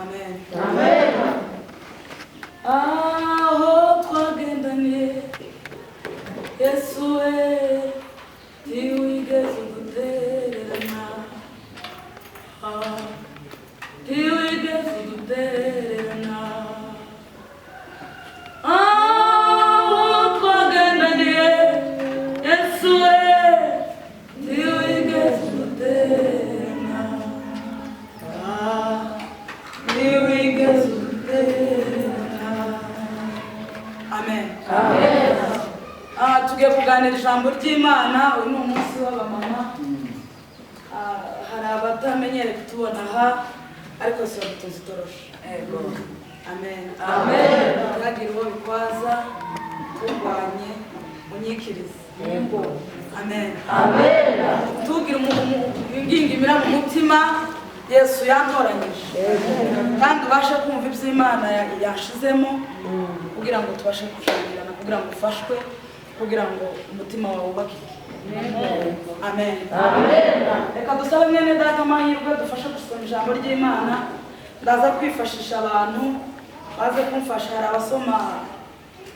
amen. Amen. Aho twagendaniye Yesu we ntiwigeze udutererana, ntiwigeze udutererana. Aho twagendaniye Yesu we ntiwigeze udutererana, ntiwigeze udutererana. Amen. Amen. Tugiye kuganira ijambo ry'Imana. Uyu ni umunsi w'abamama. Hari abatamenyere kutubona aha ariko si tuzi toroshe. Ego. Amen. Amen. Ntihagire uwo bikwaza, turwanye unyikirize. Yego. Amen. Amen. Tugire ingingimira mu mutima Yesu yantoranyije, kandi ubashe kumva ibyo Imana yashizemo kugira ngo tubashe kujanirana, kugira ngo ufashwe, kugira ngo umutima wawe wubakike. Amen. Amen. Reka dusabe mwene data amahirwe dufashe gusoma ijambo ry'Imana. Ndaza kwifashisha abantu baze kumfasha. Hari abasoma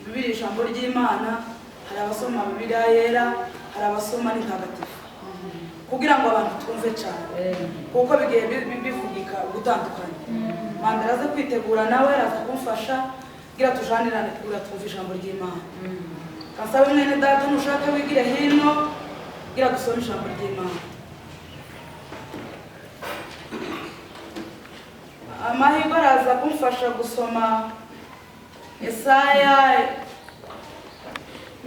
Bibiliya ijambo ry'Imana, hari abasoma Bibiliya yera, hari abasoma n'intagatifu, kugira ngo abantu twumve cyane, kuko bigiye bivugika gutandukanye. Mandela aze kwitegura nawe araza kumfasha kugira tujanirane, kugira twumve ijambo ry'Imana. Kasabe mwene data nushaka wigire hino kugira dusome ijambo ry'Imana. Amahirwe araza kumfasha gusoma Yesaya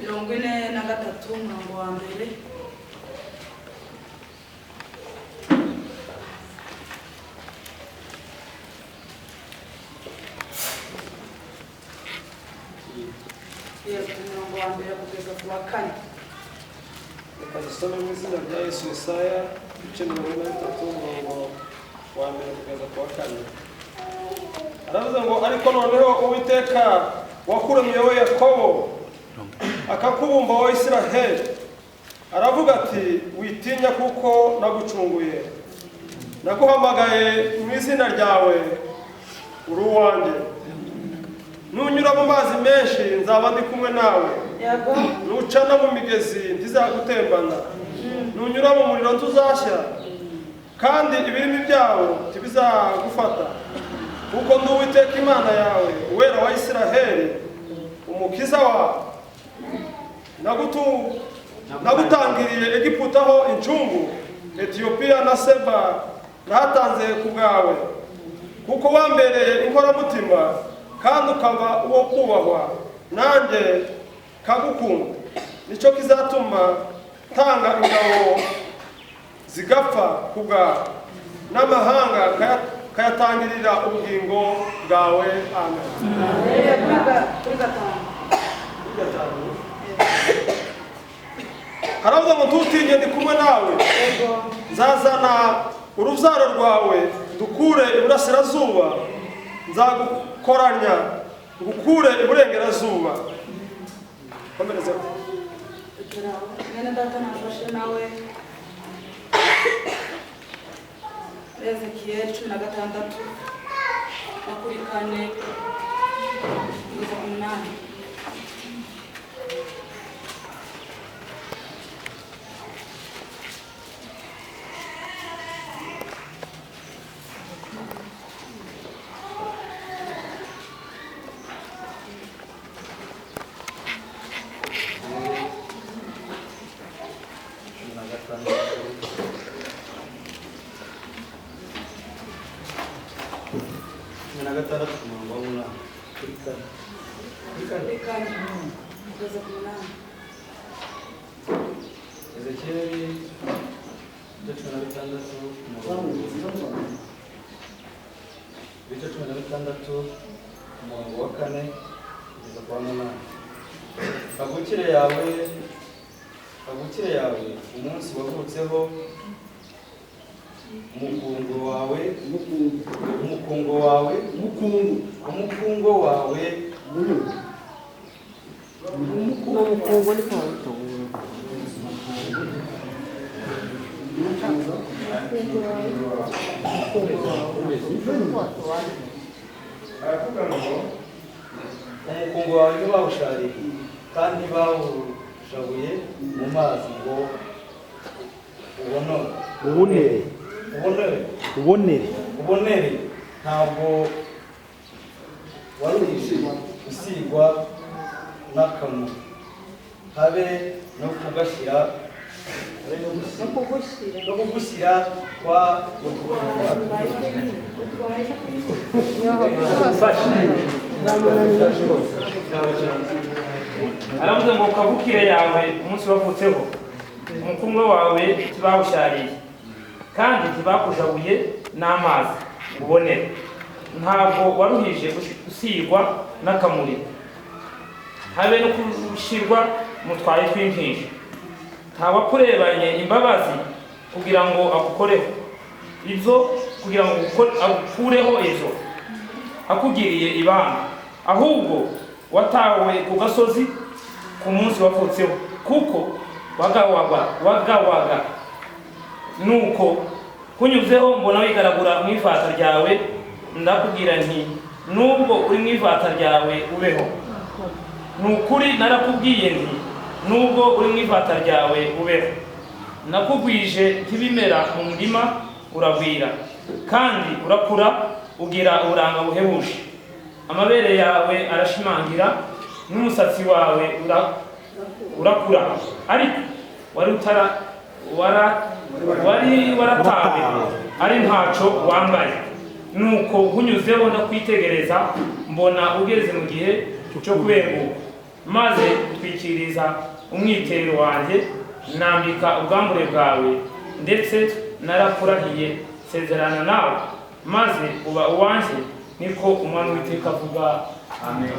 43 umurongo wa mbere. Umurongo wa mbere kugeza ku wa 4. Reka dusome mu izina rya Yesu. Yesaya 43 umurongo wa mbere kugeza ku wa 4. Aravuze ngo ariko noneho Uwiteka wakuremye wowe Yakobo, akakubumba wowe Isiraheli, aravuga ati witinya kuko nagucunguye, naguhamagaye mu izina ryawe, uri uwanjye. Nunyura mu mazi menshi nzaba ndi kumwe nawe, nucana mu migezi ntizagutembana, nunyura mu muriro ntuzashya, kandi ibirimi byawo ntibizagufata, kuko ndi Uwiteka Imana yawe, uwera wa Isiraheli, umukiza wawe. Nagutangiriye Egiputa ho incungu, Etiyopiya na Seba nahatanze ku bwawe, kuko wambereye inkoramutima kandi ukaba uwo kubahwa, nanjye kagukunda. Nicyo kizatuma tanga ingabo zigapfa ku bwawe, n'amahanga kayatangirira ubugingo bwawe. Amen. Haravuga ngo ntutinye, ndi kumwe nawe, nzazana urubyaro rwawe dukure iburasirazuba, nzagukoranya ngukure iburengerazuba. Komereza. Mwene data nafashe nawe Ezekiel 16 makurikane kugeza ku 8. Ezekiel 16 umurongo wa 4 kugeza ku wa 8. Kavukire yawe umunsi wavutseho, umukungo wawe aravuga ngo umukungu wawe ntibawushariye kandi bawushabuye mu mazi ngo ubonere ntabwo waruhije gusigwa n'akamu habe no kugushyira kwa aravuze ngo kavukire yawe umunsi wavutseho umukungu wawe ntibawushariye kandi ntibakujabuye n'amazi ubonere ntabwo waruhije gusigwa n'akamuri habe no gushyirwa mu twari tw'impinja ntawakurebanye imbabazi kugira ngo agukoreho ibyo kugira ngo agukureho izo akugiriye ibanga ahubwo watawe ku gasozi ku munsi wavutseho kuko wagawaga nuko kunyuzeho mbona wigaragura mu ivata ryawe ndakubwira nti nubwo uri mu ivata ryawe ubeho nukuri narakubwiye nti nubwo uri mu ivata ryawe ubeho nakugwije nk'ibimera mu murima uragwira kandi urakura ugira uburanga buhebuje amabere yawe arashimangira n'umusatsi wawe urakura ariko wari waratawe ari ntaco wambaye nuko nkunyuzeho ndakwitegereza mbona ugeze mu gihe cyo kubenguka maze twikiriza umwitero wanjye nambika ubwambure bwawe ndetse narakurahiye sezerana nawe maze uba uwanjye niko umwami w'iteka avuga amen.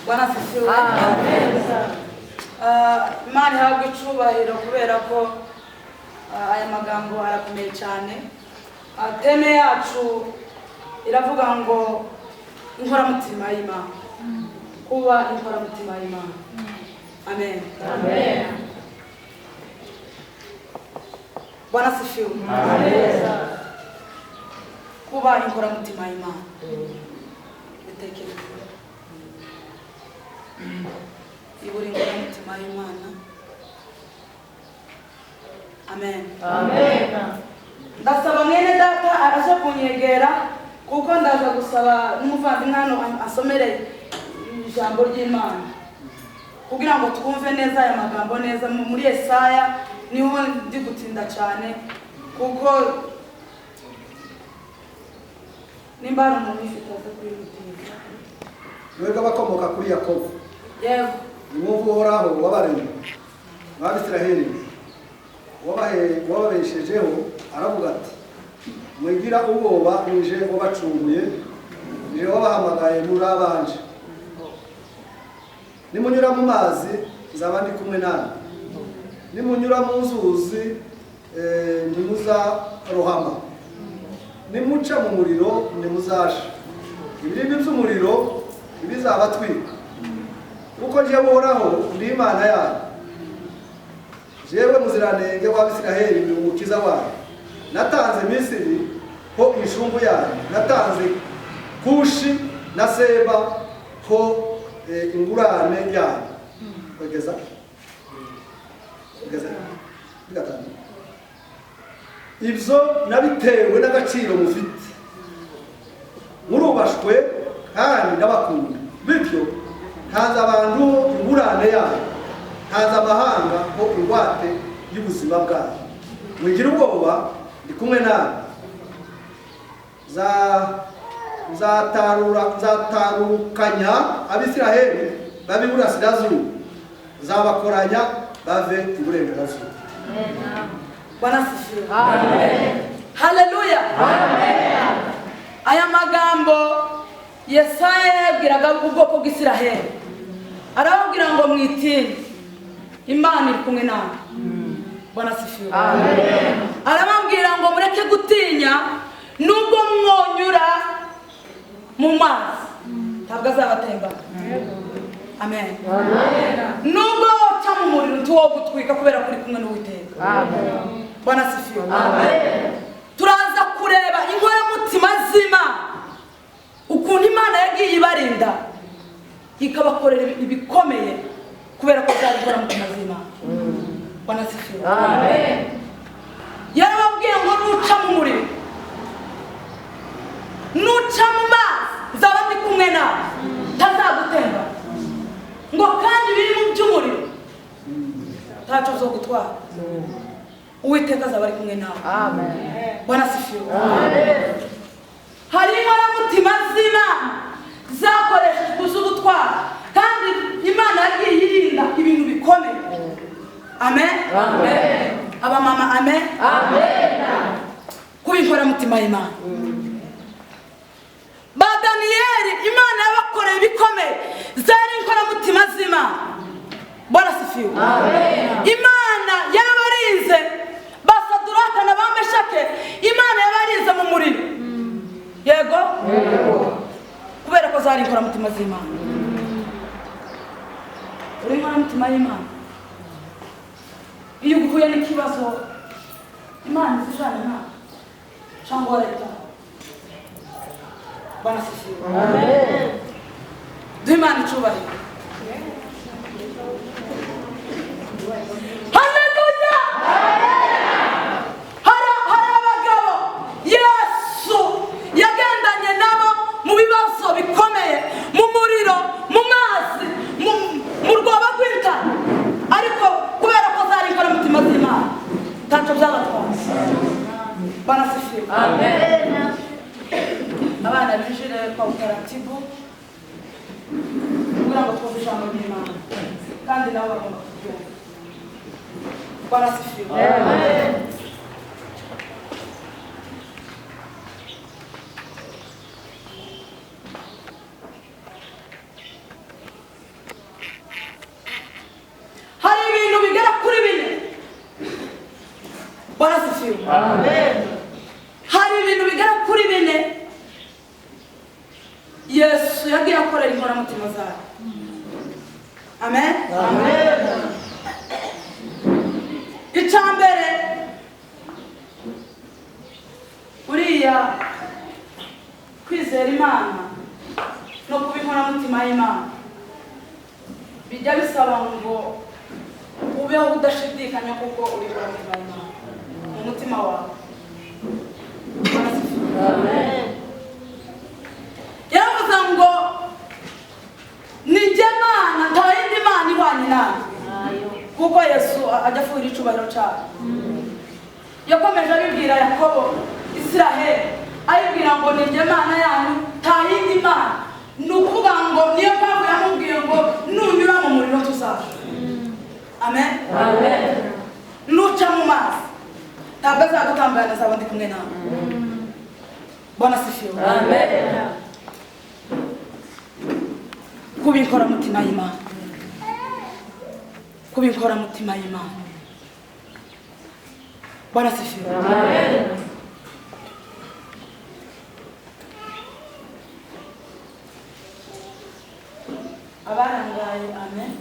Bwana asifiwe. Amen. Imana ihabwe icubahiro kubera ko aya magambo arakomeye cyane. Teme yacu iravuga ngo inkoramutima y'Imana, kuba inkoramutima y'Imana. Amen. Amen. Bwana asifiwe. Amen. Kuba inkoramutima y'Imana. Bitekereza. Iburi inkoramutima y'Imana. Amen. Amen. Ndasaba mwene data araje kunyegera kuko ndaza gusaba n'umuvandimwe hano asomere ijambo ry'Imana kugira ngo twumve neza aya magambo neza muri Yesaya niho ndi gutinda cyane kuko nimba ari umuntu ufite aza kwihutisha mwebwe abakomoka kuri Yakobo yego umwuvu uhoraho wabaremye mw'Abisiraheli wababeshejeho aravuga ati mwigira ubwoba nije wabacunguye nije wabahamagaye muri abanje nimunyura mu mazi nzaba ndi kumwe namwe nimunyura mu nzuzi ntimuzarohama nimuca mu muriro ntimuzasha ibirindi by'umuriro ntibizabatwika kuko njyewe uhoraho ndi Imana yanyu jewe muziranenge w'Abisiraheli ndi umukiza wayo natanze Misiri ho ishumbu yanyu natanze Kushi na Seba ho ingurane yanyu kugeza bigatanga ibyo nabitewe n'agaciro mufite murubashwe kandi ndabakunda bityo ntaza abantu ingurane yanyu ntaza amahanga ho ingwate y'ubuzima bwanyu mwigira ubwoba ndi kumwe nawe nzatarukanya Abisiraheli babe iburasirazuba zabakoranya bave iburengerazuba. Bwana asifiwe. Amen. Haleluya. Amen. Aya magambo Yesaya yabwiraga ubwoko bw'Isiraheli arababwira ngo mwitinde Imana iri kumwe nawe. Bwana asifiwe. Amen. Arababwira ngo mureke gutinya nubwo mwonyura mu mazi ntabwo azabatemba. Amen. Nubwo woca mu muriro ntuwo gutwika kubera kuri kumwe n'Uwiteka. Amen. Bwana asifiwe. Amen. Turaza kureba inkoramutima z'Imana ikabarinda ikabakorera ibikomeye kubera ko zari gukora mu mazima. Banasifiwe. Amen. Yarababwiye ngo nuca mu muriro, nuca mu mazi nzaba ndi kumwe nawe ntazagutemba, ngo kandi biri mu by'umuriro ntacyo zo gutwara. Uwiteka azaba ari kumwe nawe. Amen. Banasifiwe. Amen. Hari inkoramutima z'Imana zakoreshejwe z'ubutwara kandi Imana yagiye irinda ibintu bikomeye. Amen. Amen. Abamama amen. Amen. Kuba inkoramutima y'Imana. Ba Daniyeli Imana yabakoreye ibikomeye zari inkoramutima z'Imana. Barasifiwe. Amen. Imana yabarinze ba Saduraka na ba Meshake, Imana yabarinze mu muriro. Yego? Kubera ko zari inkoramutima z'Imana. Uri inkoramutima y'Imana. Iyo uhuye n'ikibazo Imana izijana nawe cyangwa leta. Banasifiwe. Amen. Duhe Imana icyubahiro. Haleluya. Hari abagabo Yesu yagendanye nabo mu bibazo bikomeye, mu muriro, mu mazi, mu rwobo rw'intare, ariko kubera ko zari inkoramutima z'Imana ntacyo byabatwaye. Banasifiwe. Amen. Abana binjire kwa utaratibu kugira ngo twumve ijambo ry'Imana kandi nabo bagomba kuryumva. Banasifiwe. Amen. Hari ibintu bigera kuri bine. Banasifiwe. Amen. Hari ibintu bigera kuri bine Yesu yagiye akorera inkoramutima zayo. Amen. Amen. Icya mbere uriya kwizera Imana no kuba inkoramutima y'Imana bijya bisaba ngo ubeho udashidikanya kuko uri inkoramutima y'Imana mu mutima wawe. Amen. Yaravuze ngo ni jye Mana nta yindi Mana ihwanye nawe, kuko Yesu ajya afuhira icyubahiro cyawe. Yakomeje abibwira Yakobo, Isiraheli, ayibwira ngo ni jye Mana yanyu nta yindi Mana. Ni ukuvuga ngo niyo mpamvu yamubwiye ngo nunyura mu muriro tuzasha. Amen. Amen. Nuca mu mazi ntabwo azagutambira, azaba ndi kumwe nawe. Banasifiwe. Amen. Kuba inkoramutima y'Imana. Kuba inkoramutima y'Imana. Banasifiwe. Amen. Abarangaye amen.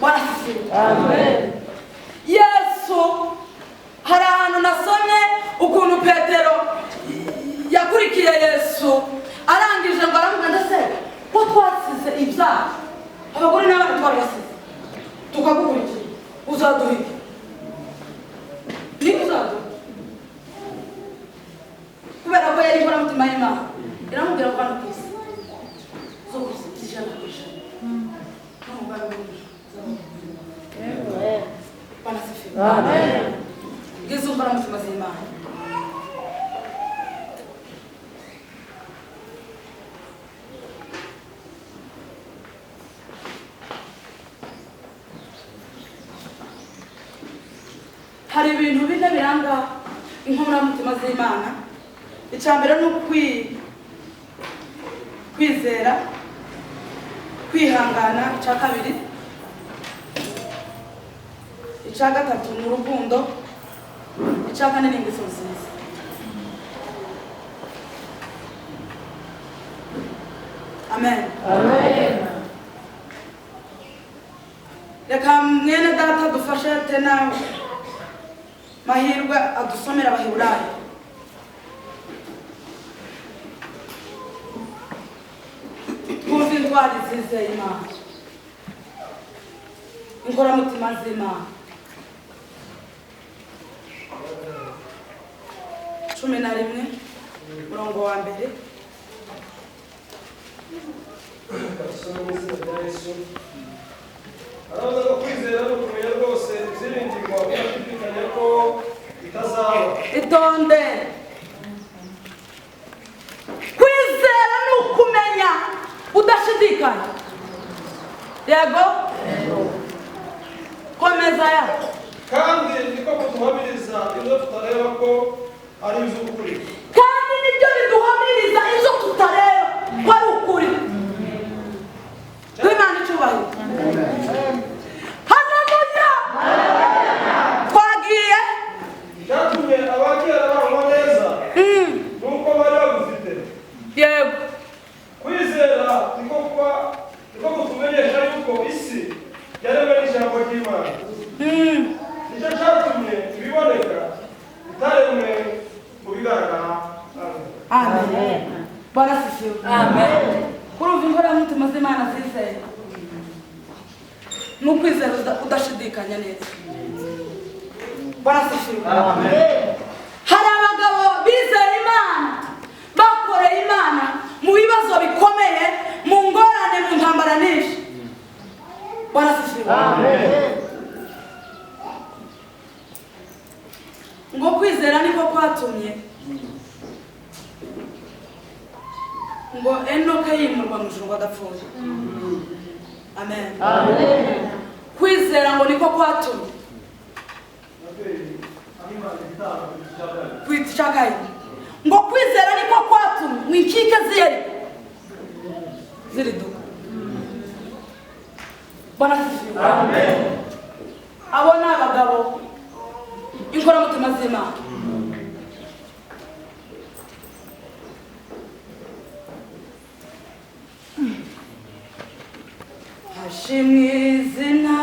Banasifiwe. Amen. Yesu hari ahantu nasomye ukuntu Petero yakurikiye Yesu arangije ngo aravuga ndetse ko twasize ibyaha abagore n'abana twarabasize tukagukurikira uzaduhike niba uzaduha kubera ko yari inkoramutima y'Imana iramubwira ko hano ku isi zo kuzijana ku ijana no mu bwami bw'ijuru. Banasifiwe. Amen. Ngize inkoramutima z'Imana. Hari ibintu bine biranga inkoramutima z'Imana. Icya mbere ni kwizera, kwihangana. Icya kabiri, icya gatatu ni urukundo. Icya kane ni ingeso nziza. Amen. Amen. reka mwene data dufashe tena Mahirwe adusomera Abaheburayo. Twumve intwari zizeye Imana, inkoramutima z'Imana. 11 murongo wa mbere. aravuga ko kwizera no kumenya rwose ibyiringirwa udashidikanya ko bitazaba. Itonde. Kwizera ni ukumenya udashidikanya. Yego? Komeza ya. kandi niko kuduhamiriza ibyo tutareba ko ari iby'ukuri. Kandi nibyo biduhamiriza izo tutareba ko ari ukuri. Imana icyubahiro. Haleluya. Twagiye. Cyatumye abakera babaho neza nuko bari bagufite. Yego. Kwizera niko kutumenyesha yuko isi yaremwe n'ijambo ry'Imana. Nicyo cyatumye ibiboneka bitaremwe mu bigaragara. Amen. Bwana sifiwe. Amen. Kurumva inkoramutima z'Imana zizeye ni ukwizera udashidikanya neza. Bwana sifiwe. Amen. Hari abagabo bizeye Imana, bakoreye Imana mu bibazo bikomeye, mu ngorane, mu ntambara nyinshi. Bwana sifiwe. Amen. Ngo kwizera niko kwatumye ngo Enoka yimurwa mu ijuru adapfuye. Amen. Amen. Kwizera ngo niko kwatumye kwitishagaye ngo kwizera niko kwatumye mwikike ziriduka. Bwana sifiwe. Amen. Abo ni abagabo inkoramutima z'Imana. Hashimwe izina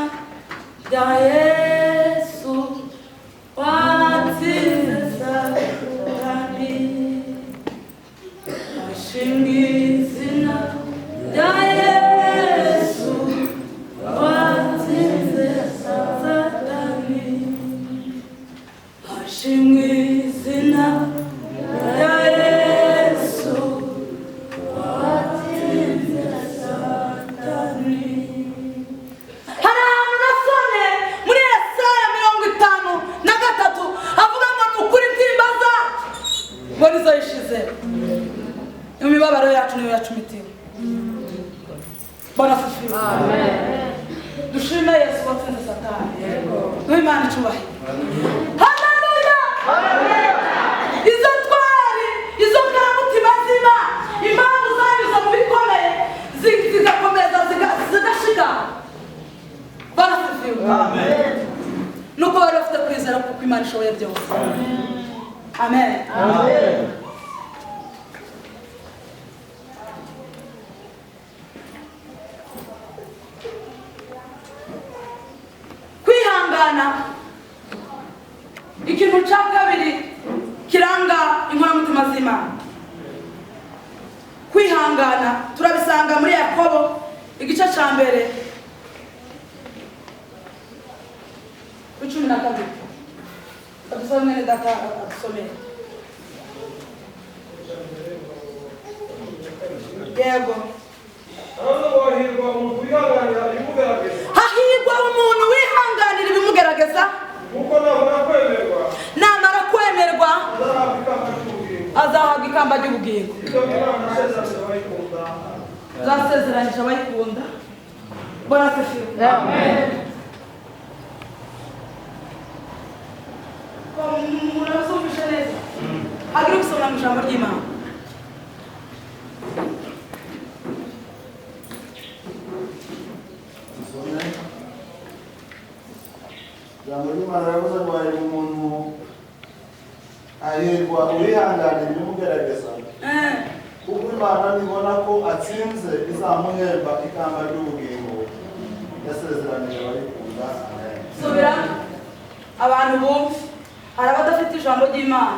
rya Yesu watsinze Satani. Hashimwe izina rya Yesu watsinze Satani. Hashimwe izina rya Yesu watsinze Satani. Hari ahantu nasomye muri Yesaya 53 avuga ngo ni ukuri intimba zacu ngo nizo yishize, imibabaro yacu niyo yacumitiwe. Bwana sifiwe. Amen. Dushime Yesu watsinze Satani. Yego. Imana icyubahiro. Haleluya. Haleluya. Izo twari, izo nkoramutima z'Imana, impamvu zanyuze mu bikomeye zigakomeza zigashika. Bwana sifiwe. Amen. Nuko bari bafite kwizera kuko Imana ishoboye byose. Amen. Amen. Kwihangana ikintu cya kabiri kiranga inkoramutima z'Imana. Kwihangana turabisanga muri Yakobo igice cya mbere 12. Adusomere data adusomere. Yego. Hahirwa umuntu wihanganira ibimugerageza. Hahirwa umuntu wihanganira ibimugerageza. Kuko namara kwemerwa azahabwa ikamba ry'ubugingo. Zasezeranyije abayikunda. Bwana sifiwe. Amen. Murasubisha neza. Hagira gusoma mu ijambo ry'Imana. Ijambo ry'Imana riravuze ngo hari umuntu ahirwa uwihanganira ibimugerageza kuko Imana nibona ko atsinze izamuhemba ikamba ry'ubugingo. yasezeranije abayikunda. Amen. subira abantu bumve hari abadafite ijambo ry'Imana.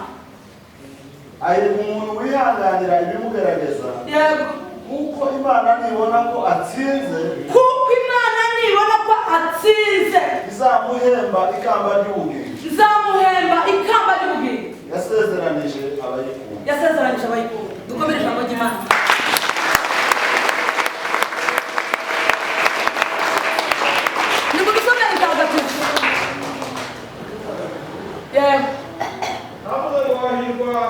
Hahirwa umuntu wihanganira ibimugerageza, Yego, kuko Imana nibona ko atsinze kuko Imana nibona ko atsinze izamuhemba ikamba ry'ubugingo. izamuhemba ikamba ry'ubugingo. Yasezeranije abayikunda. Yasezeranije abayikunda. Dukomere ijambo ry'Imana. Ni mu gisomero gitagatifu. Yego, Navuze ngo hahirwa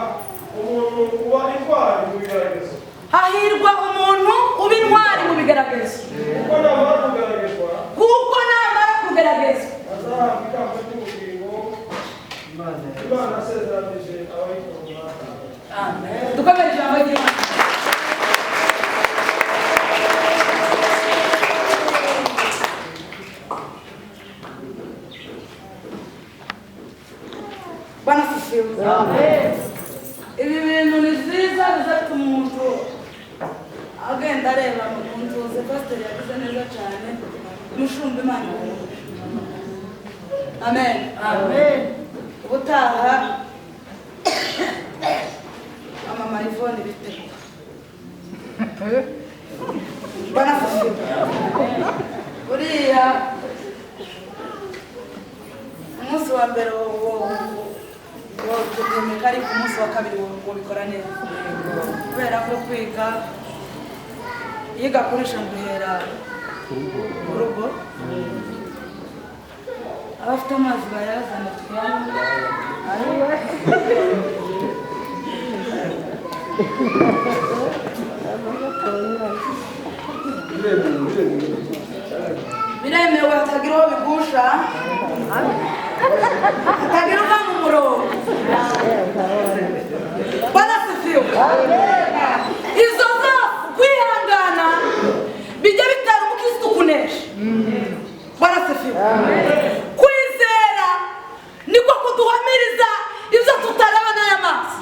umuntu uba intwari mu bigeragezo. hahirwa umuntu uba intwari mu bigeragezo, Kuko namara kugeragezwa, kuko namara kugeragezwa azahabwa ikamba ry'ubugingo. Imana yasezeranije abayikunda. dukomere ijambo ry'Imana. Bwana asifiwe. Ibi bintu ni byiza bizatuma umuntu agenda areba mu nzuzi. Pasiteri yagize neza cyane, mushumba Imana. Amen. Ubutaha Mama Yvonne bitego. Bwana asifiwe. Buriya umunsi wa mbere tubyemeka, ariko umunsi wa kabiri wabikora neza, kubera ko kwiga yiga kurisha nguhera mu rugo. Abafite amazi bayazana tuyanywe. Biremewe hatagira uwo bigusha, hatagira uva mu murongo. Bwana asifiwe. Izo zose kwihangana bijya bitera umukristo kunesha. Bwana asifiwe. Kwizera niko kuduhamiriza ibyo tutareba n'amaso.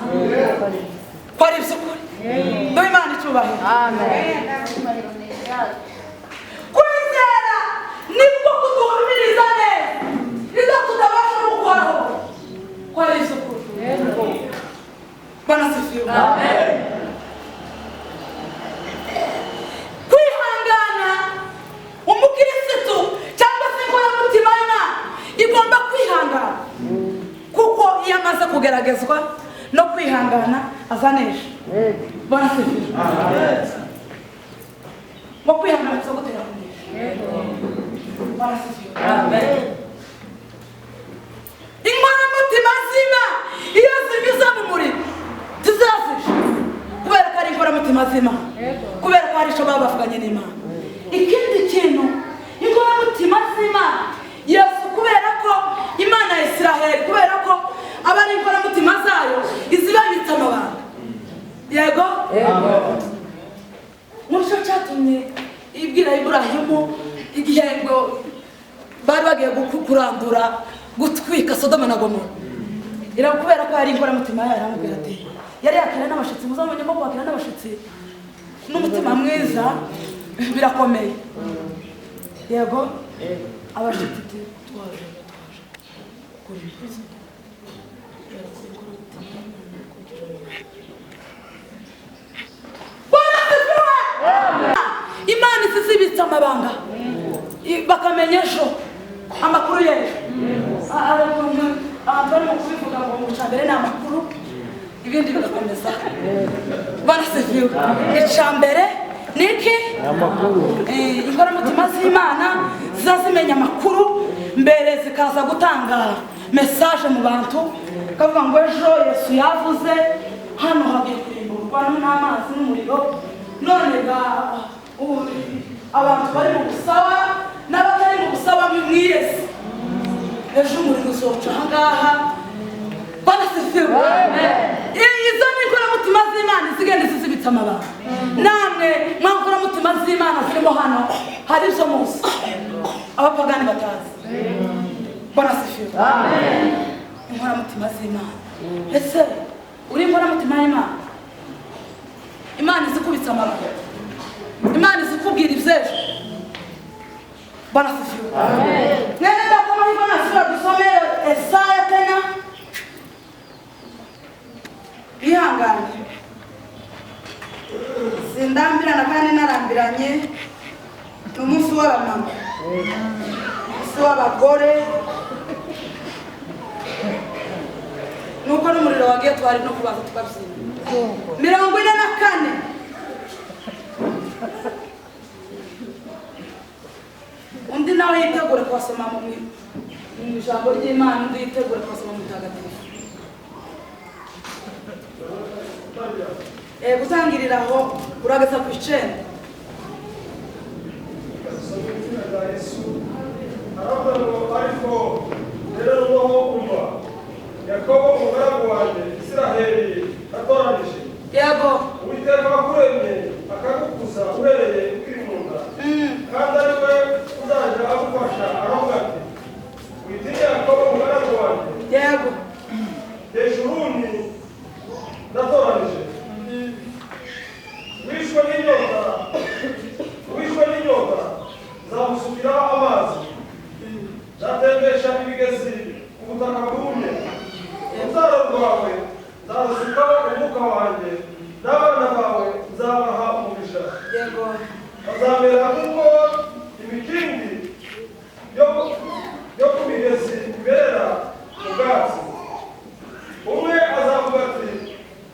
Kwari iby'ukuri. Ndo Imana icyubahiro. Kwizera niko kuduhamiriza neza ibyo tutabasha gukoraho. Kwari iby'ukuri. Bwana asifiwe. Kwihangana umukirisitu cyangwa se inkoramutima y'Imana igomba kwihangana, kuko iyo amaze kugeragezwa no kwihangana azanesha. Bwana asifiwe. Mu kwihangana biza gutera kunesha. Bwana asifiwe. Inkoramutima zima iyo zinyuze mu muriro zizazisha, kubera ko ari inkoramutima zima, kubera ko hari icyo baba bavuganye n'Imana. Ikindi kintu, inkoramutima zima Yesu, kubera ko Imana ya Isiraheli, kubera ko aba ari inkoramutima zayo izibabitse amabanga. Yego, muri cyo cyatumye ibwira Iburahimu igihe ngo bari bagiye kurandura gutwika Sodoma na Gomora. Kubera ko yari inkoramutima yayo, aramubwira ati yari yakira n'abashitsi, muzamenye ko kwakira n'abashitsi n'umutima mwiza birakomeye. Yego, abashitsi twaje kuri impuzu. Imana izibitse amabanga bakamenya ejo amakuru y'ejo. Abantu barimo kubivuga ngo mu cyambere ni amakuru, ibindi bigakomeza. Bwana asifiwe. Icyambere ni iki? Amakuru. Inkoramutima z'Imana zazimenya amakuru mbere, zikaza gutanga mesaje mu bantu, kavuga ngo ejo Yesu yavuze hano hagiye kurimburwa n'amazi n'umuriro. None abantu bari mu busaba n'abatari mu busaba mwiyese, ejo umuriro uzoca ahangaha. Bwana asifiwe. Izo ni inkoramutima z'Imana zigenda zizibitse amabanga. Namwe mwa nkoramutima z'Imana zirimo hano, hari ibyo muzi abapagani batazi. Bwana asifiwe. Inkoramutima z'Imana. Ese uri inkoramutima y'Imana? Imana izikubitse amabanga, Imana izikubwira iby'ejo. Bwana asifiwe. Nenda kama hivyo na sura tusome Isaya tena. Ihangane. Sindambirana kandi narambiranye n'umunsi w'abamama. Umunsi w'abagore. Nuko n'umuriro wagiye twari no kubanza tukabyina. 44. Undi nawe yitegure kwasoma mu ijambo ry'Imana, undi yitegure kwasoma mu mutagatifu. Gutangirira aho urageza ku 9. Ariko rero noho umva Yakobo umugaragu wanjye Isiraheli atoranije. Yego. Uwiteka wakuremye akagukuza uhereye ukiri mu nda. Kandi ari we uzajya agufasha aravuga ati witinya Yakobo umugaragu wanjye. Yego. Yeshuruni ndatoranije. Wishwe n'inyota nzamusukiraho amazi. Nzatembesha ibigezi ku butaka bwumye. Urubyaro rwawe nzarusikaho umwuka wanjye, n'abana bawe nzabaha umugisha. Yego. Bazamera nk'uko imikingi yo ku migezi iberera mu bwatsi. Umwe azavuga ati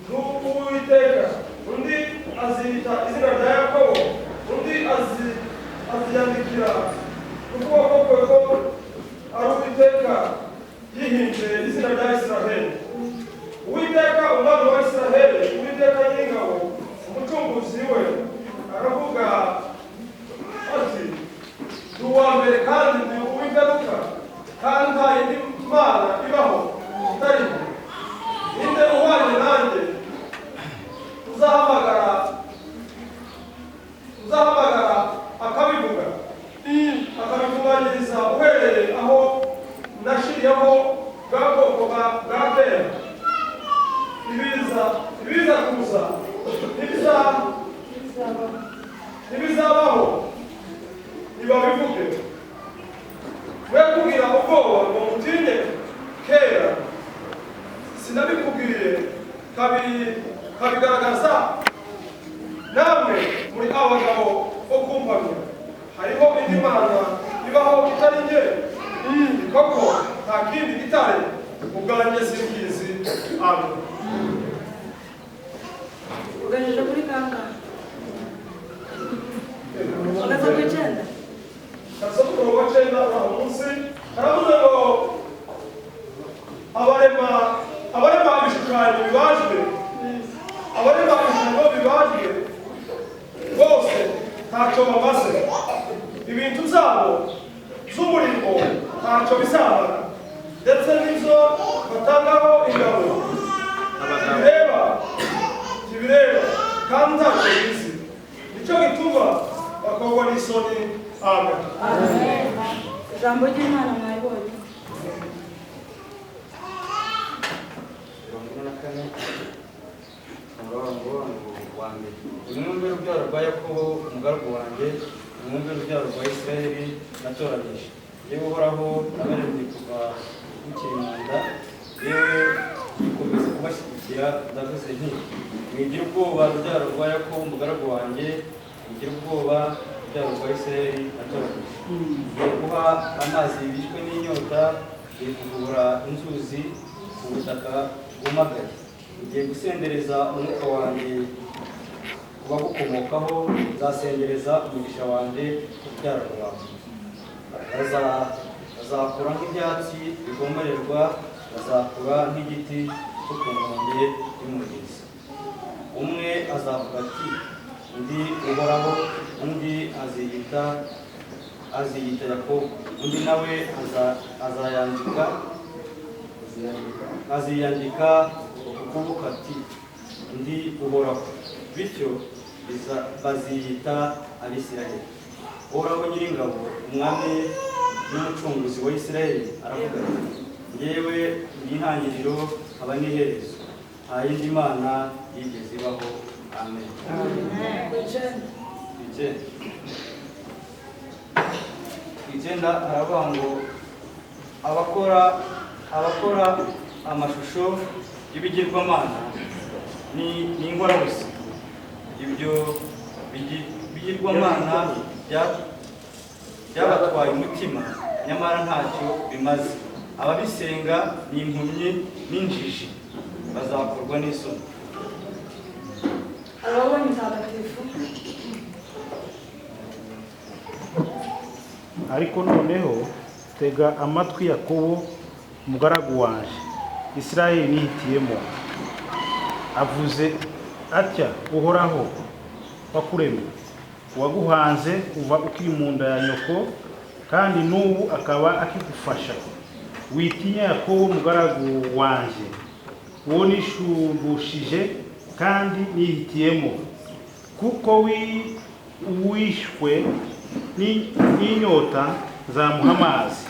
ni Uwiteka, undi azita izina rya Yakobo, undi aziyandikira ukuboko kwe ko ari Uwiteka yihinze izina rya Isiraheli. Uwiteka umwami wa Isiraheli, Uwiteka nyir'ingabo, umucunguzi we aravuga ati ndi uwa mbere kandi ndi uw'ingaruka, kandi nta yindi mana ibaho itariho. Ninde uhwanye nanjye uzahamagara akabivuga, akabivuganyiriza uhereye aho nashiriyeho bwa bwoko bwa kera. Ibiza kuza ntibizabaho nibabivuge. We kugira ubwoba ngo mutinye kera sinabikubwiye kabigaragaza. Namwe muri abagabo bo kumpamya hariho indi mana ibaho itari njye. Koko nta kindi gitare ubwanjye simbizi. Amen. Uganije kuri kangahe? Ugeze ku 9. Kasoko kuroba 9 aho munsi haravuze ngo abarema ibishushanyo bibajwe, abarema ibishushanyo bibajwe bose ntacyo bamaze. Ibintu byabo z'umurimo ntacyo bizamara, ndetse n'ibyo batangaho ingabo ntibireba kandi ntacyo bizi. Nicyo gituma bakogwa n'isoni. Amen. Ijambo ry'Imana mwayibonye. Umwumbe urubyaro rwa Yakobo umugaragu wanjye, umwumbe urubyaro rwa Isiraheli natoranije. Yewe uhoraho nabaremye kuva bukiri mu nda, yewe ukomeza kubashyigikira. Ndavuze nti mwigira ubwoba urubyaro rwa Yakobo umugaragu wanjye, mwigira ubwoba urubyaro rwa Isiraheli natoranije. Ngiye guha amazi bishwe n'inyota, ngiye kuvura inzuzi ku butaka bwumagaye. Ngiye gusendereza umwuka wanjye kubagukomokaho, nzasendereza umugisha wanjye ku rubyaro rwawe. Bazakura nk'ibyatsi bigomorerwa, bazakura nk'igiti cyo ku nkombe y'umugezi. Umwe azavuga ati ndi Uhoraho, undi aziyita Yakobo, undi nawe aziyandika ukuboko ati ndi Uhoraho. Bityo baziyita Abisiraheli. Uhoraho nyir'ingabo, umwami n'umucunguzi wa Isiraheli aravuga ati njyewe ndi intangiriro nkaba n'iherezo, nta yindi mana yigeze ibaho. Amen. 9 haravuga ngo abakora amashusho y'ibigirwamana ni ingorabusa. Ibyo bigirwamana byabatwaye umutima, nyamara ntacyo bimaze. Ababisenga ni impumyi n'injiji, bazakorwa n'isoni. Ababonye mutagatifu. Ariko noneho tega amatwi Yakobo umugaragu wanje, Isirayeli nihitiyemo. Avuze atya Uhoraho wakuremye, waguhanze kuva ukiri mu nda ya nyoko, kandi n'ubu akaba akigufasha. Witinya Yakobo umugaragu wanje, uwo nishumbushije kandi nihitiyemo, kuko wishwe n'inyota zamuha amazi.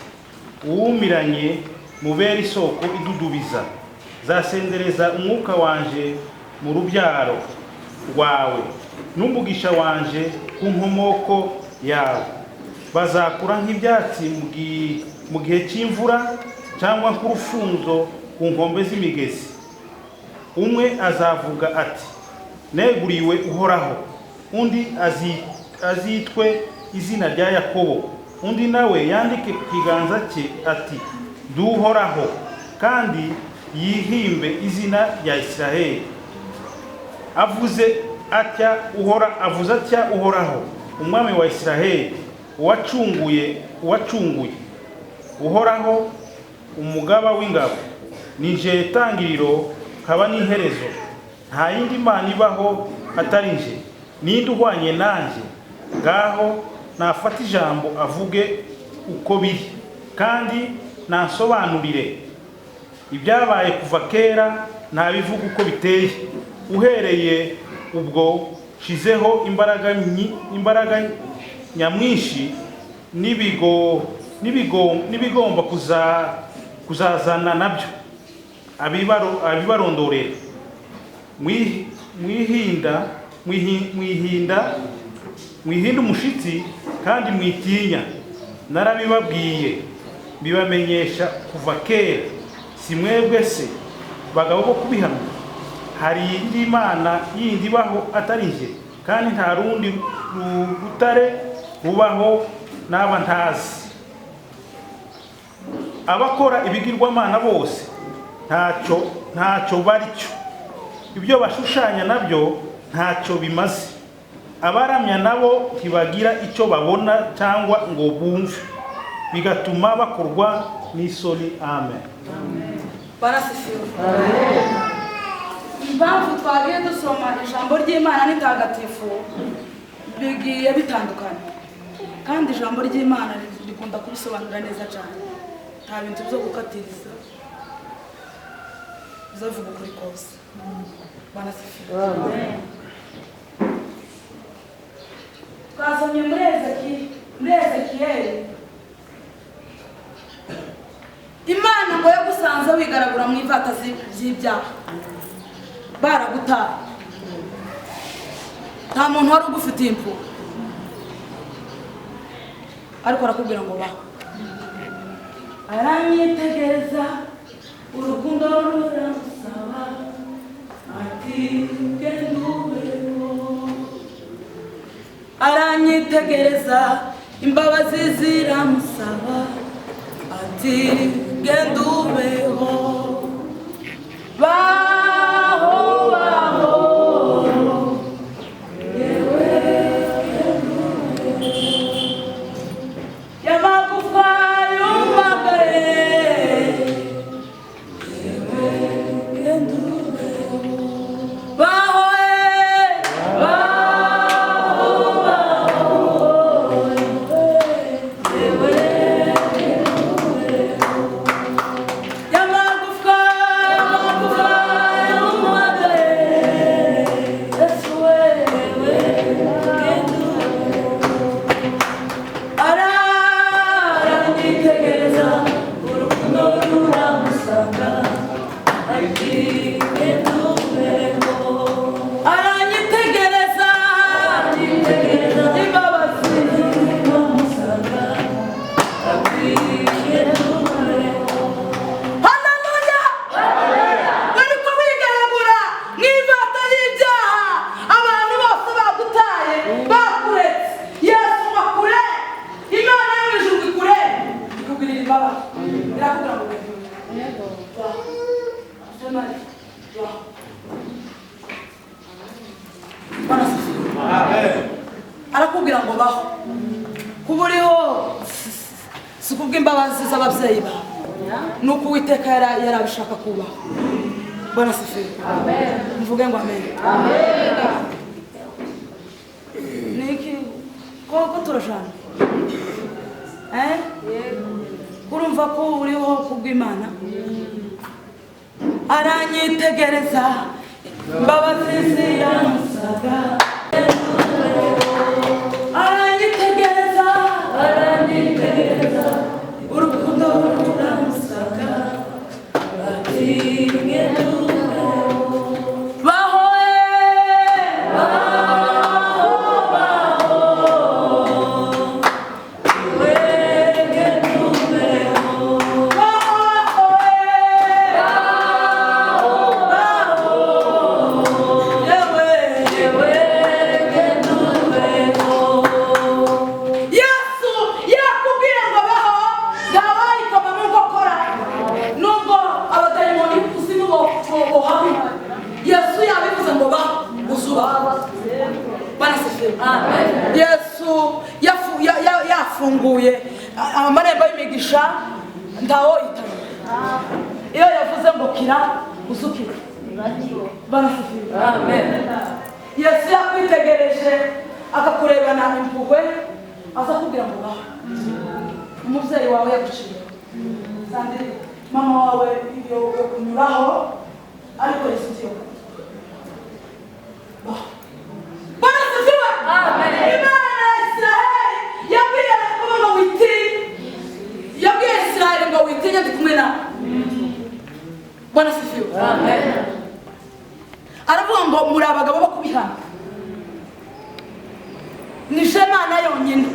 Uwumiranye mubera isoko idudubiza, zasendereza umwuka wanje mu rubyaro rwawe, n'umugisha wanje ku nkomoko yawe. Bazakura nk'ibyatsi mu gihe cy'imvura, cyangwa nk'urufunzo ku nkombe z'imigezi. Umwe azavuga ati neguriwe Uhoraho, undi azitwe izina rya Yakobo, undi nawe yandike ku kiganza cye ati Duhoraho, kandi yihimbe izina rya Isiraheli. Avuze atya Uhoraho, umwami wa Isiraheli, uwacunguye. Uhoraho umugaba w'ingabo, ni nje tangiriro nkaba n'iherezo. Nta yindi mana ibaho atari nje. Ninde uhwanye nanjye? Ngaho nafata ijambo avuge uko biri, kandi nasobanurire. Ibyabaye kuva kera ntabivuga uko biteye. Uhereye ubwo shizeho imbaraga nyamwinshi n'ibigomba kuzazana nabyo. Abibarondorera mwihinda umushitsi kandi mwitinya. Narabibabwiye bibamenyesha kuva kera. Si mwebwe se bagabo bo kubihamya? Hari indi mana yindi ibaho atari nje, kandi nta rundi rutare rubaho n'aba ntazi. Abakora ibigirwamana bose ntacyo baricyo. Ibyo bashushanya nabyo ntacyo bimaze. Abaramya nabo ntibagira icyo babona cyangwa ngo bumve, bigatuma bakorwa n'isoni. Amen. Barasifiwe. Impamvu twagiye dusoma ijambo ry'Imana n'itagatifu bigiye bitandukanye, kandi ijambo ry'Imana rikunda kubisobanura neza cyane. Nta bintu byo gukatiriza, bizavuga ukuri kose. Barasifiwe. Twasomye muri Ezekiyeli, Imana ngo yagusanze wigaragura mu ivata z'ibyaha, baragutaha. Nta muntu wari ugufitiye impuhwe, ariko arakubwira ngo baho. Aranyitegereza, urukundo ruramusaba, ati genda ubeho. Aranyitegereza, imbabazi ziramusaba, ati genda ubeho. Baho, baho, yewe y'amagufa yumagaye, yewe genda ubeho. Baho, baho, baho, yewe genda ubeho. Haleluya! Bariko bigaragura n'ivata y'ibyaha, abantu bose bagutaye bakuretse. Yesu bakure, Imana yo mu ijuru ikure, ikugirira imbabazi. Irakubwira ngo yego. Arakubwira ngo baho kuba uriho si kubw'imbabazi z'ababyeyi bawe, ni uko Uwiteka yarabishaka kubaho. Bwana asifiwe. Mvuge ngo amen. Niki ko turashana kurumva ko uriho kubw'Imana, aranyitegereza imbabazi ziramusaga, aranyitegereza urukundo ruramusaga, ati baho Yesu yafunguye amarembo y'imigisha ntawo itanye. Iyo yavuze ngo kira uzukira. Yesu yakwitegereje akakurebana impuhwe, aza kubwira ngo baho. Umubyeyi wawe yaguciye, mama wawe iyo kunyuraho, ariko Yesu tiyo Bwana asifiwe. Imana ya Israeli yabwiye Yakobo ngo witinye, yabwiye Israeli ngo witinye ndi kumwe nawe. Bwana asifiwe. Aravuga ngo muri abagabo bo kubihana, ni Imana yonyine,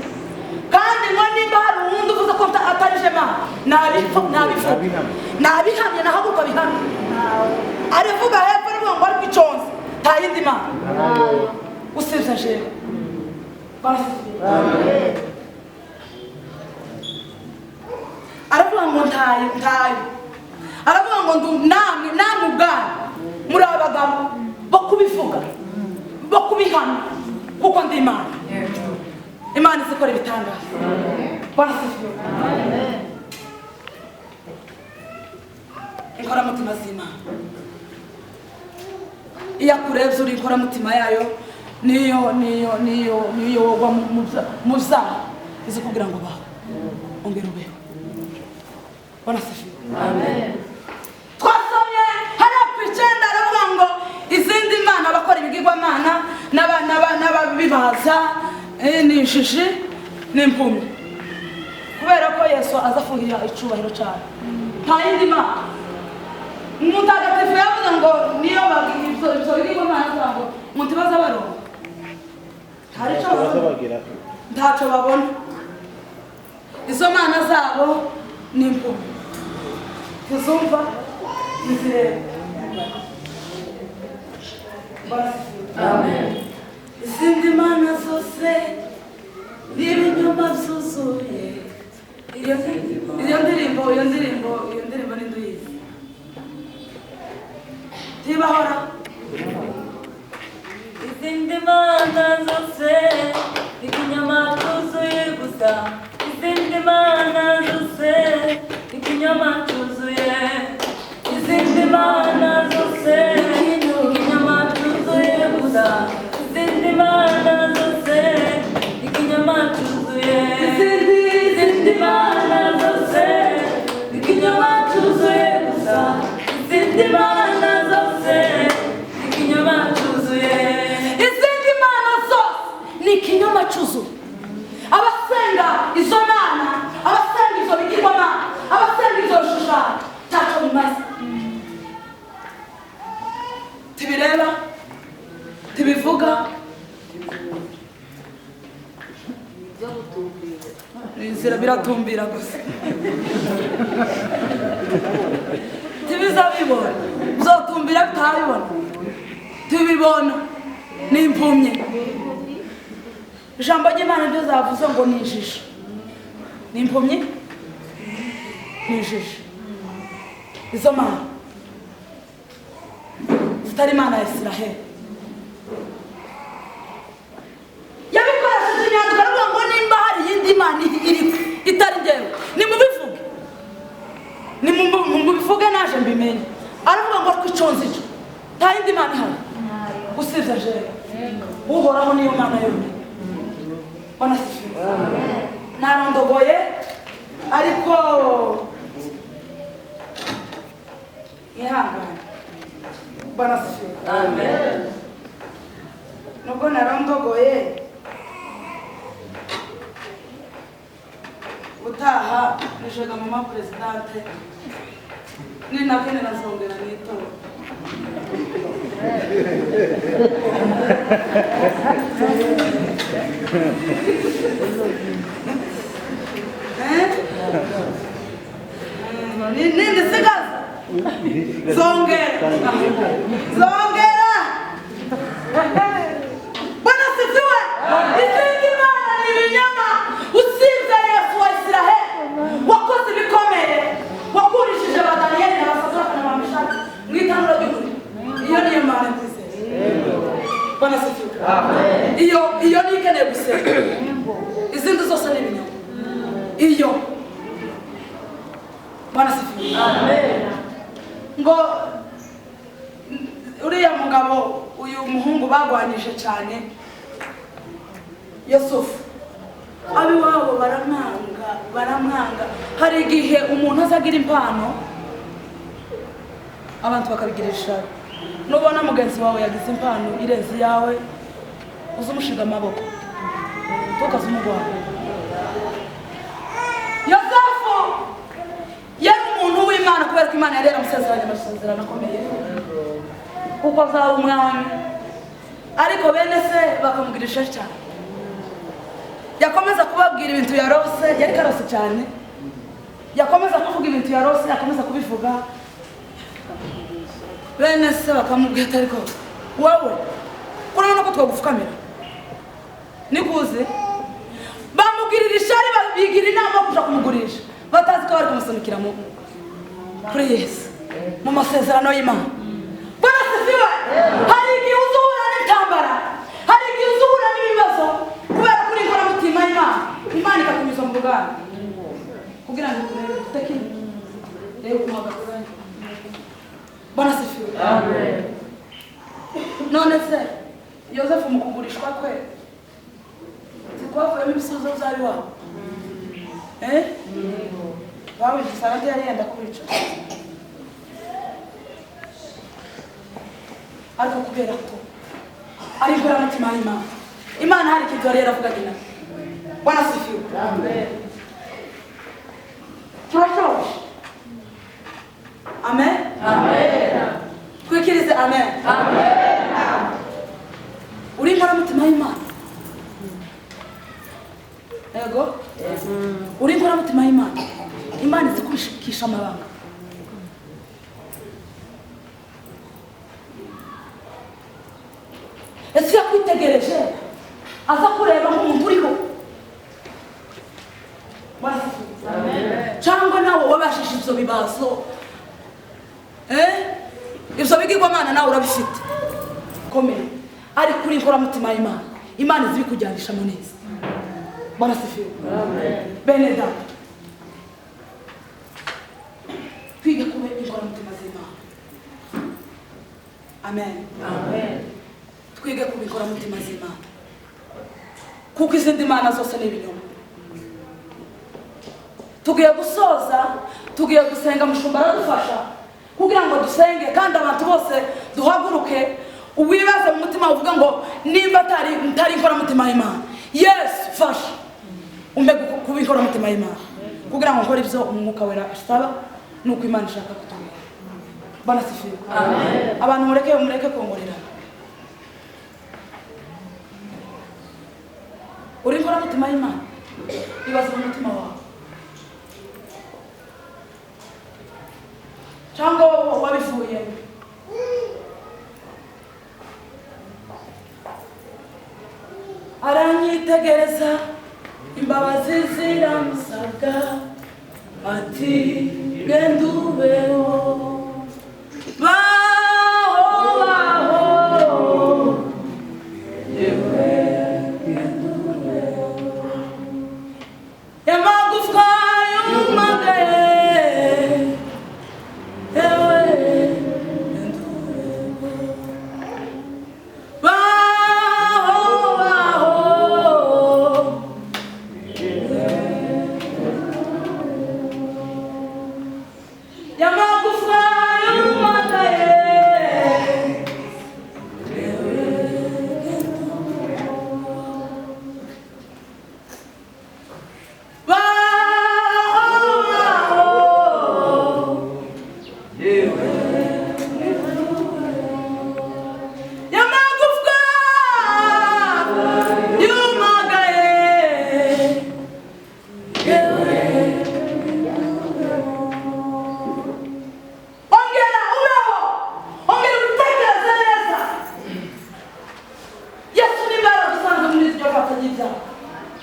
kandi ngo nimba hari uwundi uvuze ko atari Imana nabihamye nahaguka bihamye. Aravuga hepfo aravuga ngo ari kwiconza nta yindi Mana usibye jewe. Aravuga ngo ntayo, aravuga ngo namwe ubwanyu muri abagabo bo kubivuga, bo kubihana, kuko ndi Imana. Imana izikora ibitangaza. Inkoramutima z'Imana, iyo akurebye uri inkoramutima yayo, niyo wogwa mu byaha izi kugira ngo baho ongera ubeho. Bwana asifiwe. Twasomye hariya ku 9 aravuga ngo izindi mana bakora ibigirwamana n'ababibaza n'injiji n'impumyi, kubera ko Yesu aza afuhira icubahiro cyane. Nta yindi Mana. Umutagatifu yavuze ngo niyo ibyo bigirwamana ngo umuntu baza baronka ntacyo babona. Izo mana zabo ni impumyi, ntizumva ntizireba. Izindi mana zose ni ibinyoma byuzuye. Iyo ndirimbo ni nduyizi ntibahora. Izindi mana zose ikinyoma cyuzuye gusa, izindi mana zose ikinyoma cyuzuye, izindi mana zose ikinyoma cyuzuye gusa, izindi mana zose ikinyoma cyuzuye, izindi mana zose ikinyoma cyuzuye gusa, izindi mana zose ikinyoma cyuzuye. Ni ikinyoma cyuzuye. Abasenga izo mana, abasenga izo bigirwamana, abasenga izo bishushanyo ntacyo bimaze. biratumbira gusa tibizabibona bizotumbira bitabibona tubibona n'impumyi ijambo ry'Imana ryo zavuze ngo ni injiji n'impumyi ni injiji izo mana zitari Imana ya Isiraheli yabikoresheje inyandiko aravuga ngo nimba hari iyindi mana iri itari njyewe nimubivuge naje mbimenye aravuga ngo twiconze ico nta yindi mana ihari usibye jewe uhoraho niyo mana yonyine banasifiwe narondogoye ariko ihangane banasifiwe nubwo narondogoye utaha nijega mama presidente ninakene nazongera n'itora nindi sigaza zongera bwana sifiwe izindi mana ni ibinyama usibye Yesu wa Isiraheli wakoze ibikomeye wakurishije Daniyeli na Sadraka na Meshaki mu itanura ry'umuriro iyo niyo mana nziza bwana sifiwe iyo ni ikeneye gusenga izindi zose ni ibinyama iyo bwana sifiwe ngo uriya mugabo uyu muhungu bagwanije cyane Yusufu abiwabo baramwanga hari igihe umuntu azagira impano abantu bakabigirisha nubona mugenzi wawe yagize impano irenze yawe uzumushiga amaboko tukaza umugwabo Yosefu yari umuntu w'Imana kubera ko Imana yari yaramusezeranye amasezerano akomeye kuko azaba umwami ariko bene se bakamugirisha cyane yakomeza kubabwira ibintu yarose yari karose cyane yakomeza kuvuga ibintu yarose yakomeza kubivuga bene se bakamubwira ariko wowe urabona ko twagupfukamira nikuze bamubwirira ishari babigira inama yo kuja kumugurisha batazi ko bari kumusunikira kuri Yesu mu masezerano y'Imana bwana sifiwe hari igihe uzuhura n'intambara hari igihe uzuhura n'ibibazo kubera kuri ikora mutima Imana ikakunyuza mu ruganda kugira ngo ukurebe utekine rero umuhagaze bwana sifiwe none se Yosefu mu kugurishwa kwe zikwavuyemo ibisubizo byari wabo wawe gisarade yari yenda kubica ariko kubera ko ari gora mutima Imana hari ikintu yari yaravugaga na bwana sifiwe turashoje amen twikirize amen uri gora mutima y'Imana ego uri gora mutima y'Imana Imana izi kubishikisha amabanga ese yakwitegereje aza kureba nk'umuntu uriho cyangwa nawe wabashije ibyo bibazo ibyo bigirwamana nawe urabifite komeye ari kuri inkoramutima y'Imana Imana izi bikujyanisha mu neza bwana sifiwe bene data twige kuba inkoramutima z'Imana amen twige kuba inkoramutima z'Imana kuko izindi mana zose ni ibinyoma tugiye gusoza tugiye gusenga mushumba aradufasha kugira ngo dusenge kandi abantu bose duhaguruke uwibaze mu mutima uvuga ngo nimba atari inkoramutima y'Imana Yesu fasha umbe kuba inkoramutima y'Imana kugira ngo nkore ibyo umwuka wera asaba nuko Imana ishaka kutubwira bwana sifiwe abantu mureke kongorera uri inkoramutima y'Imana ibaze mu mutima wawe cyangwa wabivuyemo. Aranyitegereza imbabazi ziramusabwa ati genda ubeho baho yewe genda ubeho yamagufwa yumagaye yewe genda ubeho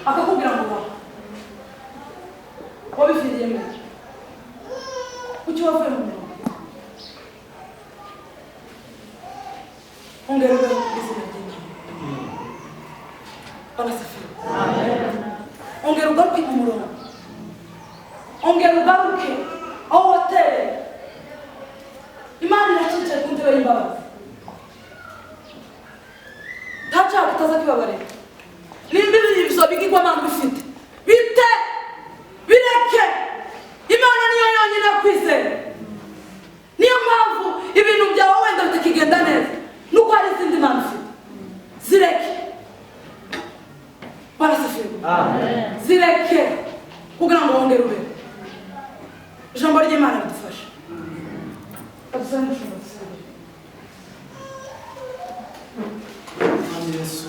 akakubwira ngo wabifiriyemo kuki wavuye mu mirongo ongera ugaruke ku izina ry'Imana barasafira ongera ugaruke ku murongo ongera ugaruke aho wateye Imana iracicaye ku ntebe y'imbabazi nta cyaha kitaza kibabarira nimba ibizo bigirwamana bifite bite bireke Imana niyo yonyine kwizera niyo mpamvu ibintu byawe wenda bitakigenda neza nuko hari izindi mana ufite zireke barasafirwa zireke kugira ngo wongere ube ijambo ry'Imana ridufashe adusane ushobotse Yesu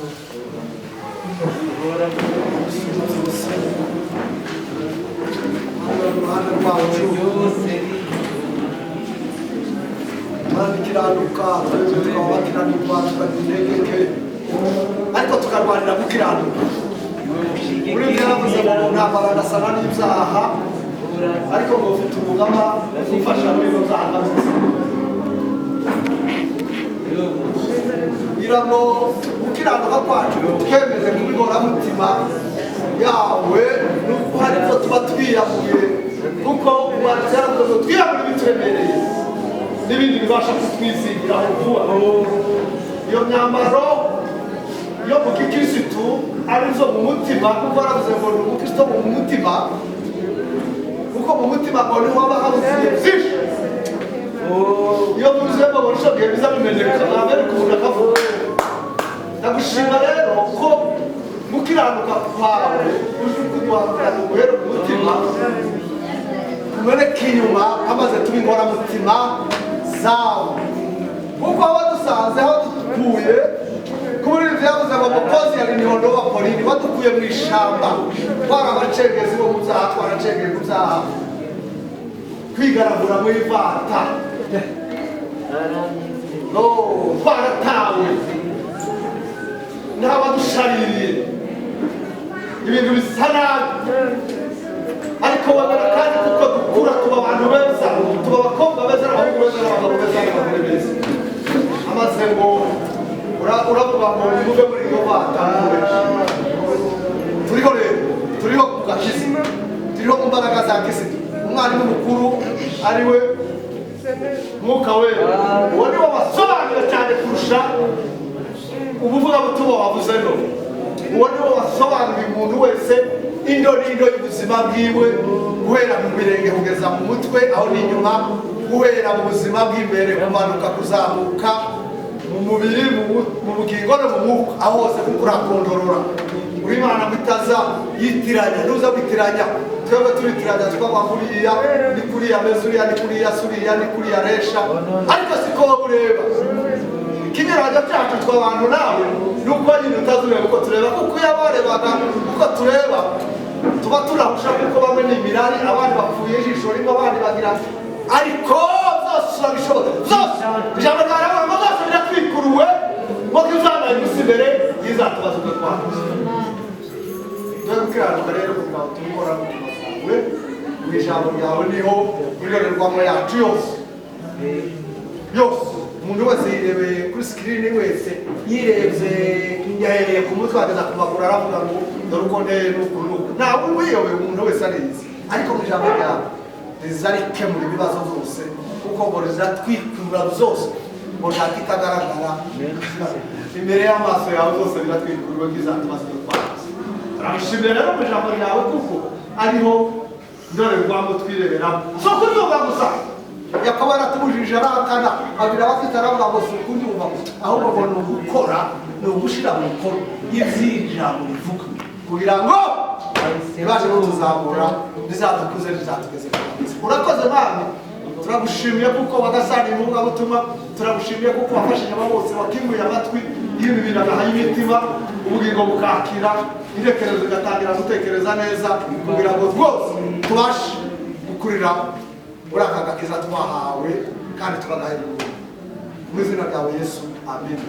uruhande rwacu Imana ikiranuka tukaba bakiranirwa tukagira intege nke ariko tukarwanira gukiranuka muri byo yavuze ngo ntambara ndasana n'ibyaha ariko ngo ufite umugaba ufasha muri ibyo byaha kugira ngo gukiranuka kwacu twemeze kubikoramutima yawe nuko hari ibyo tuba twiyamuye kuko umwanditsi yaravuze ngo twiyamure ibituremereye n'ibindi bibasha kutwizingiraho vuba iyo myambaro yo mu gikirisitu arizo mu mutima kuko yaravuze ngo ni umukristo mu mutima kuko mu mutima ngo niho haba habuziye byinshi iyo muzemo burushoboye biza bimeneka ntabwo kubona kavuga ndagushima rero ko gukiranuka kwawe uje kuduhakira guhera ku mutima kumeneka inyuma amaze tubingora mutima zawe kuko aho dusanze aho dutuye kuri ibyo yavuze ngo mukozi yari nihondo wa polini badukuye mu ishamba twarabacengezi bo mu byaha twaracengeye ku byaha kwigaragura mu ivata no twaratawe n'abadushaririye ibintu bisa nabi ariko wabona kandi kuko dukura tuba abantu beza tuba abakobwa beza n'abahungu beza n'abagabo beza n'abagore beza amaze ngo uravuga ngo nimuve muri iyo vata turiho rero turiho ku gakizi turiho mu mbaraga za kisitu umwarimu mukuru ari we mwuka wera uwo niwo wasobanura cyane kurusha ubuvugabutumwa wavuze no uwo niwo wasobanuriye umuntu wese indo n'indo y'ubuzima bwiwe guhera mu birenge kugeza mu mutwe aho n'inyuma guhera mu buzima bw'imbere kumanuka kuzamuka mu mubiri mu bugingo no mu mwuka aho hose kuko urakondorora uri Imana mutaza yitiranya ntuza kwitiranya twebwe turitiranya twaba kuriya ni kuriya mezuriya ni kuriya suriya ni kuriya resha ariko siko ureba ikinyarwanda cyacu tw'abantu nawe nuko nyine utazureba uko tureba kuko yabarebaga uko tureba tuba turahusha kuko bamwe ni imirari abandi bapfuye ijisho rimwe abandi bagira ariko ijambo ryawe abantu bose biratwikuruwe ngo uzanaye gusa imbere y'izatubazo twe twakoze dore gukiranuka rero kugira ngo tubikora mu buzima bwawe mu ijambo ryawe niho indorerwamo yacu yose umuntu wese yirebeye kuri sikirini wese yirebye yahereye ku mutwe ageza ku maguru aravuga ngo dore uko nteye n'uku n'uku ntabwo wiyobeye umuntu wese arizi ariko mu ijambo ryawe riza rikemura ibibazo byose kuko ngo riratwikura byose ngo ntacyo itagaragara imbere y'amaso yawe zose biratwikuriwe nk'izatuma zitwaza turagushimira rero mu ijambo ryawe kuko ariho indorerwamo twireberamo so kuryumva gusa yakobo aratubujije arahakana abwira abafite aravuga ngo si ukuryumva gusa ahubwo ngo ni ugukora ni ugushyira mu bikorwa iby'ijambo rivuga kugira ngo ibashe kutuzamura rizatukuze rizatugeze ku mabisi urakoze mwami turagushimiye kuko wagasaniye umuvugabutumwa turagushimiye kuko wafashije aba bose wakinguye amatwi y'imibiri agaha y'imitima ubugingo bukakira intekerezo zigatangira gutekereza neza kugira ngo rwose tubashe gukurira muri aka gakiza twahawe kandi tukagahera mu izina ryawe Yesu amen.